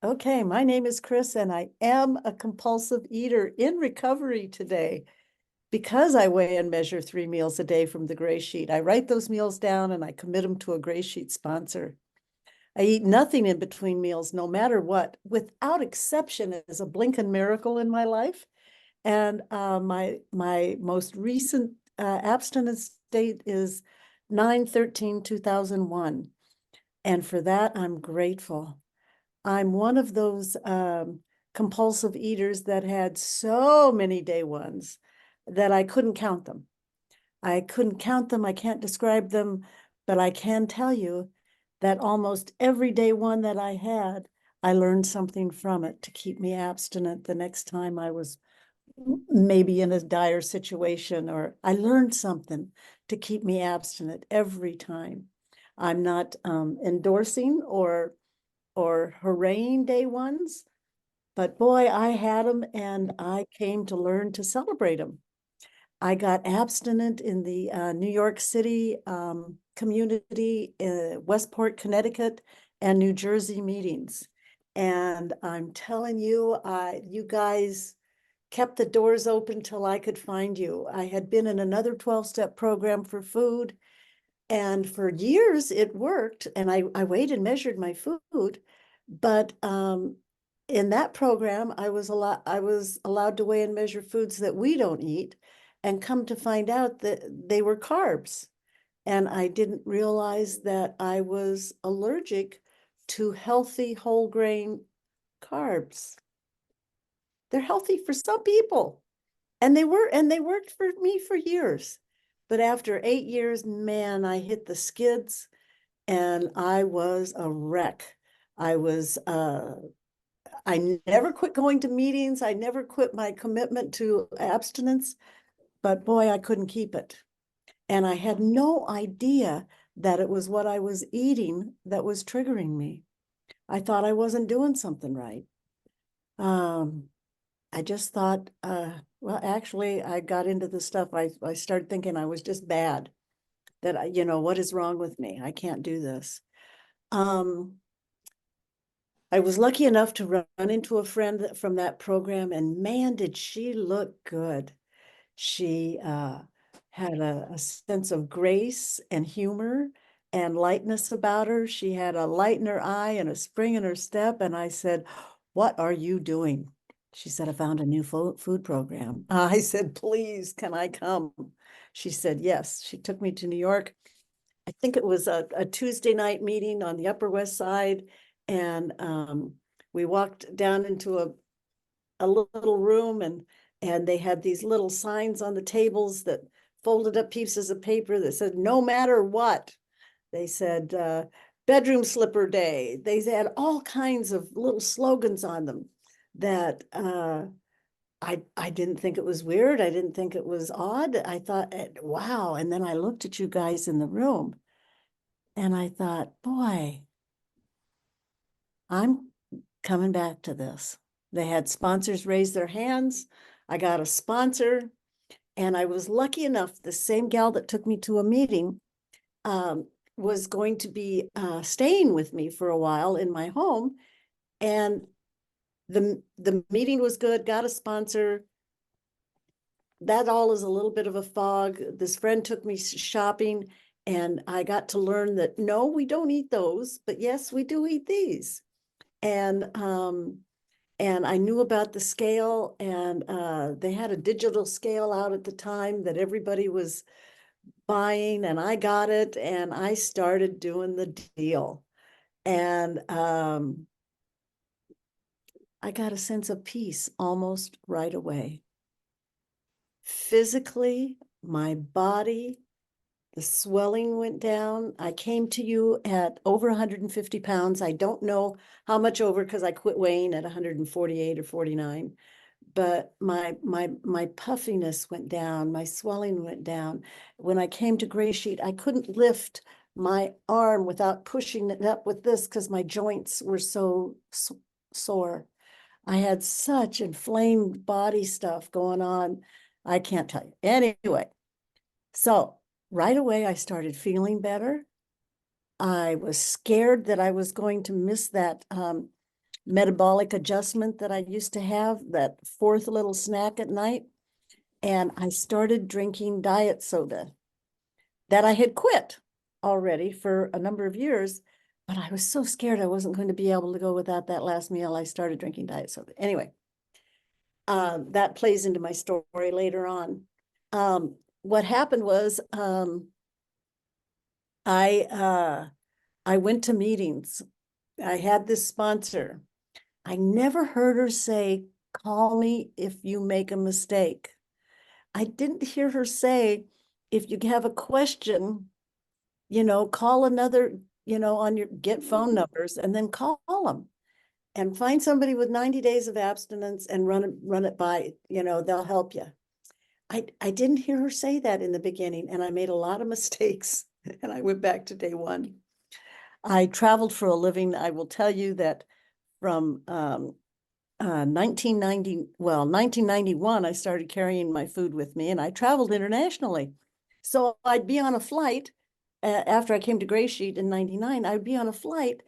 Okay, my name is Kris, and I am a compulsive eater in recovery today because I weigh and measure 3 meals a day from the Gray Sheet. I write those meals down and I commit them to a Gray Sheet sponsor. I eat nothing in between meals, no matter what, without exception, is a blinking miracle in my life. And my most recent abstinence date is 9/13/2001, and for that I'm grateful. I'm one of those compulsive eaters that had so many day ones that I couldn't count them. I couldn't count them. I can't describe them, but I can tell you that almost every day one that I had, I learned something from it to keep me abstinent the next time I was maybe in a dire situation, or I learned something to keep me abstinent every time. I'm not endorsing or hooraying day ones, but boy, I had them and I came to learn to celebrate them. I got abstinent in the New York City community, Westport, Connecticut, and New Jersey meetings. And I'm telling you, you guys kept the doors open till I could find you. I had been in another 12-step program for food, and for years it worked, and I weighed and measured my food, but in that program I was allowed to weigh and measure foods that we don't eat, and come to find out that they were carbs. And I didn't realize that I was allergic to healthy whole grain carbs. They're healthy for some people, and they worked for me for years. But after 8 years, man, I hit the skids and I was a wreck. I was, I never quit going to meetings. I never quit my commitment to abstinence, but boy, I couldn't keep it. And I had no idea that it was what I was eating that was triggering me. I thought I wasn't doing something right. I just thought, well, actually, I got into the stuff. I started thinking I was just bad, that what is wrong with me? I can't do this. I was lucky enough to run into a friend from that program, and man, did she look good. She had a sense of grace and humor and lightness about her. She had a light in her eye and a spring in her step. And I said, "What are you doing?" She said, "I found a new food program." I said, "Please, can I come?" She said, yes. She took me to New York. I think it was a Tuesday night meeting on the Upper West Side. And we walked down into a little room, and they had these little signs on the tables that folded up pieces of paper that said, "No matter what." They said, "Bedroom slipper day." They had all kinds of little slogans on them that I didn't think it was weird. I didn't think it was odd. I thought, wow. And then I looked at you guys in the room and I thought, boy, I'm coming back to this. They had sponsors raise their hands. I got a sponsor, and I was lucky enough, the same gal that took me to a meeting was going to be staying with me for a while in my home. And the meeting was good, got a sponsor. That all is a little bit of a fog. This friend took me shopping, and I got to learn that no, we don't eat those, but yes, we do eat these. And I knew about the scale, and they had a digital scale out at the time that everybody was buying, and I got it, and I started doing the deal. And I got a sense of peace almost right away. Physically, my body, the swelling went down. I came to you at over 150 pounds. I don't know how much over, because I quit weighing at 148 or 49. But my puffiness went down, my swelling went down. When I came to Gray Sheet, I couldn't lift my arm without pushing it up with this, because my joints were so sore. I had such inflamed body stuff going on. I can't tell you. Anyway, so right away I started feeling better. I was scared that I was going to miss that metabolic adjustment that I used to have, that fourth little snack at night. And I started drinking diet soda that I had quit already for a number of years, but I was so scared I wasn't going to be able to go without that last meal. I started drinking diet soda. Anyway, that plays into my story later on. What happened was I went to meetings. I had this sponsor. I never heard her say, call me if you make a mistake. I didn't hear her say, if you have a question, call another, on your get phone numbers and then call them and find somebody with 90 days of abstinence and run it by, they'll help you. I didn't hear her say that in the beginning, and I made a lot of mistakes and I went back to day one. I traveled for a living. I will tell you that from 1991, I started carrying my food with me and I traveled internationally. So I'd be on a flight after I came to Gray Sheet in 99, I'd be on a flight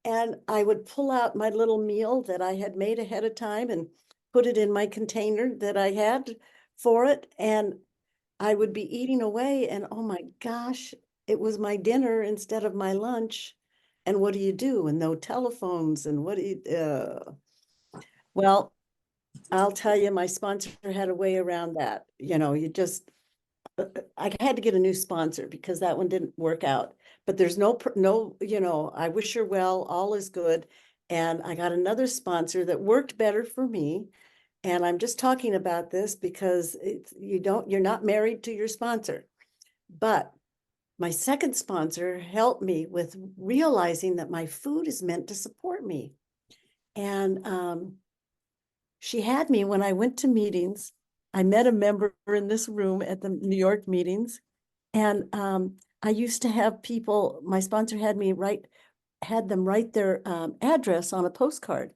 and I would pull out my little meal that I had made ahead of time and put it in my container that I had for it. And I would be eating away and oh my gosh, it was my dinner instead of my lunch. And what do you do? And no telephones and what do you, well, I'll tell you, my sponsor had a way around that. I had to get a new sponsor because that one didn't work out. But there's no, I wish her well, all is good. And I got another sponsor that worked better for me. And I'm just talking about this because you're not married to your sponsor. But my second sponsor helped me with realizing that my food is meant to support me. And she had me when I went to meetings. I met a member in this room at the New York meetings. And I used to have people, my sponsor had them write their address on a postcard.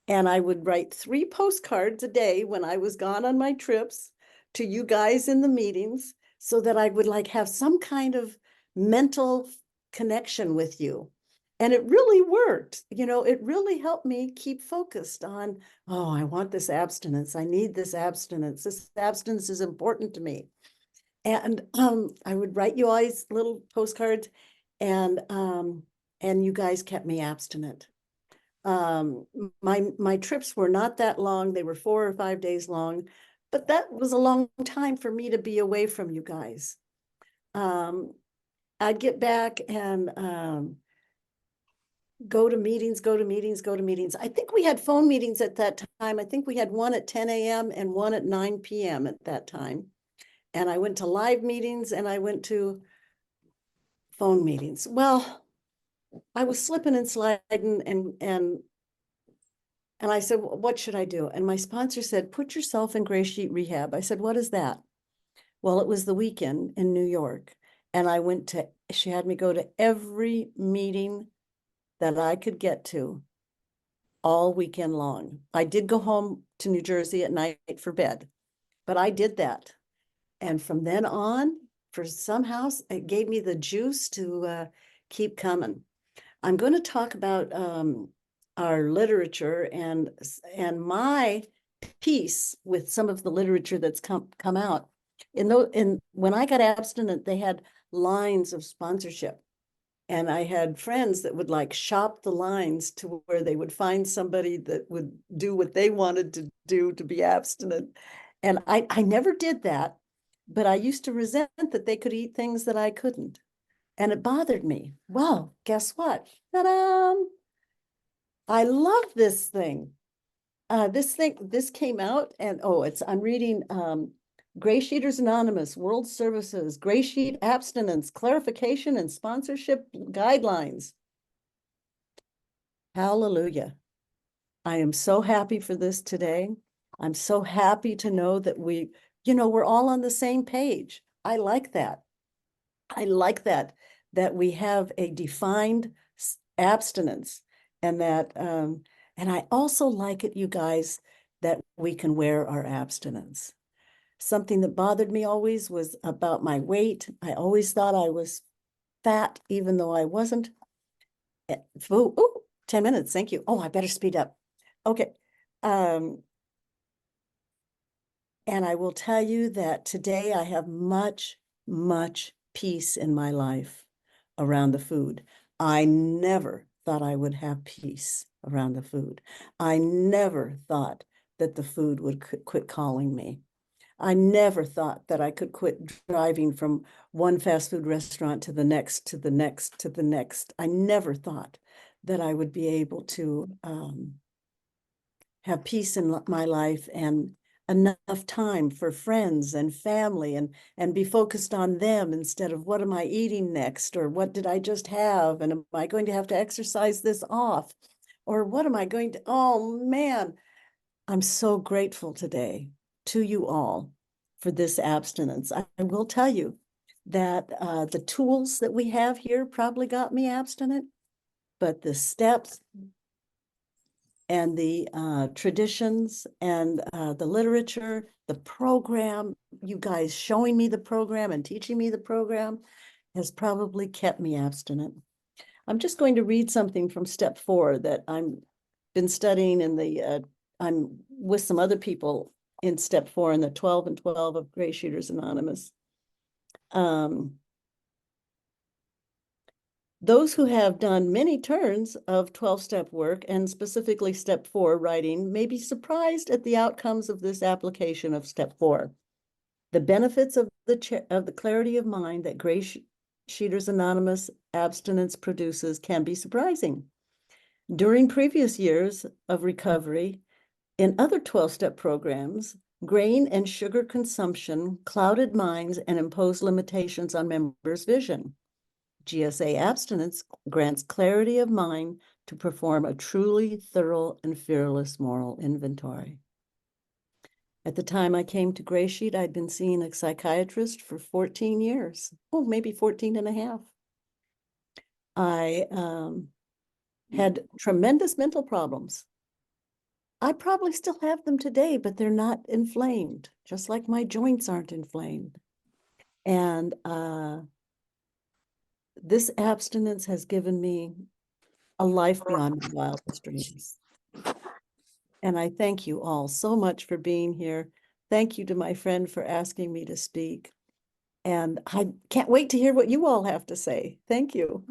And I would write 3 postcards a day when I was gone on my trips to you guys in the meetings so that I would have some kind of mental connection with you. And it really worked. It really helped me keep focused on, oh, I want this abstinence. I need this abstinence. This abstinence is important to me. And I would write you always little postcards and you guys kept me abstinent. My trips were not that long. They were 4 or 5 days long, but that was a long time for me to be away from you guys. I'd get back and go to meetings. I think we had phone meetings at that time. I think we had one at 10 a.m. and one at 9 p.m. at that time. And I went to live meetings and I went to phone meetings. Well, I was slipping and sliding and I said, what should I do? And my sponsor said, put yourself in gray sheet rehab. I said, what is that? Well, it was the weekend in New York. And she had me go to every meeting that I could get to all weekend long. I did go home to New Jersey at night for bed, but I did that. And from then on, for somehow, it gave me the juice to keep coming. I'm going to talk about our literature and my piece with some of the literature that's come out. When I got abstinent, they had lines of sponsorship. And I had friends that would shop the lines to where they would find somebody that would do what they wanted to do to be abstinent. And I never did that, but I used to resent that they could eat things that I couldn't. And it bothered me. Well, guess what? Ta-da! I love this thing. This came out and I'm reading GreySheeters Anonymous, World Services, Gray Sheet Abstinence, Clarification and Sponsorship Guidelines. Hallelujah. I am so happy for this today. I'm so happy to know that we're all on the same page. I like that. That we have a defined abstinence and that, and I also like it, you guys, that we can wear our abstinence. Something that bothered me always was about my weight. I always thought I was fat, even though I wasn't. 10 minutes, thank you. Oh, I better speed up. Okay. And I will tell you that today I have much, much peace in my life around the food. I never thought I would have peace around the food. I never thought that the food would quit calling me. I never thought that I could quit driving from one fast food restaurant to the next, to the next, to the next. I never thought that I would be able to have peace in my life and enough time for friends and family and be focused on them instead of what am I eating next, or what did I just have, and am I going to have to exercise this off, or what am I going to, oh man, I'm so grateful today to you all for this abstinence. I will tell you that the tools that we have here probably got me abstinent, but the steps and the traditions and the literature, the program, you guys showing me the program and teaching me the program has probably kept me abstinent. I'm just going to read something from step 4 that I'm been studying in the, I'm with some other people in step 4 in the 12 and 12 of GreySheeters Anonymous. Those who have done many turns of 12-step work, and specifically step 4 writing, may be surprised at the outcomes of this application of step 4. The benefits of the clarity of mind that GreySheeters Anonymous abstinence produces can be surprising. During previous years of recovery, in other 12-step programs, grain and sugar consumption clouded minds and imposed limitations on members' vision. GSA abstinence grants clarity of mind to perform a truly thorough and fearless moral inventory. At the time I came to GreySheet, I'd been seeing a psychiatrist for 14 years, oh, maybe 14 and a half. I had tremendous mental problems. I probably still have them today, but they're not inflamed, just like my joints aren't inflamed. And this abstinence has given me a life beyond my wildest dreams. And I thank you all so much for being here. Thank you to my friend for asking me to speak. And I can't wait to hear what you all have to say. Thank you.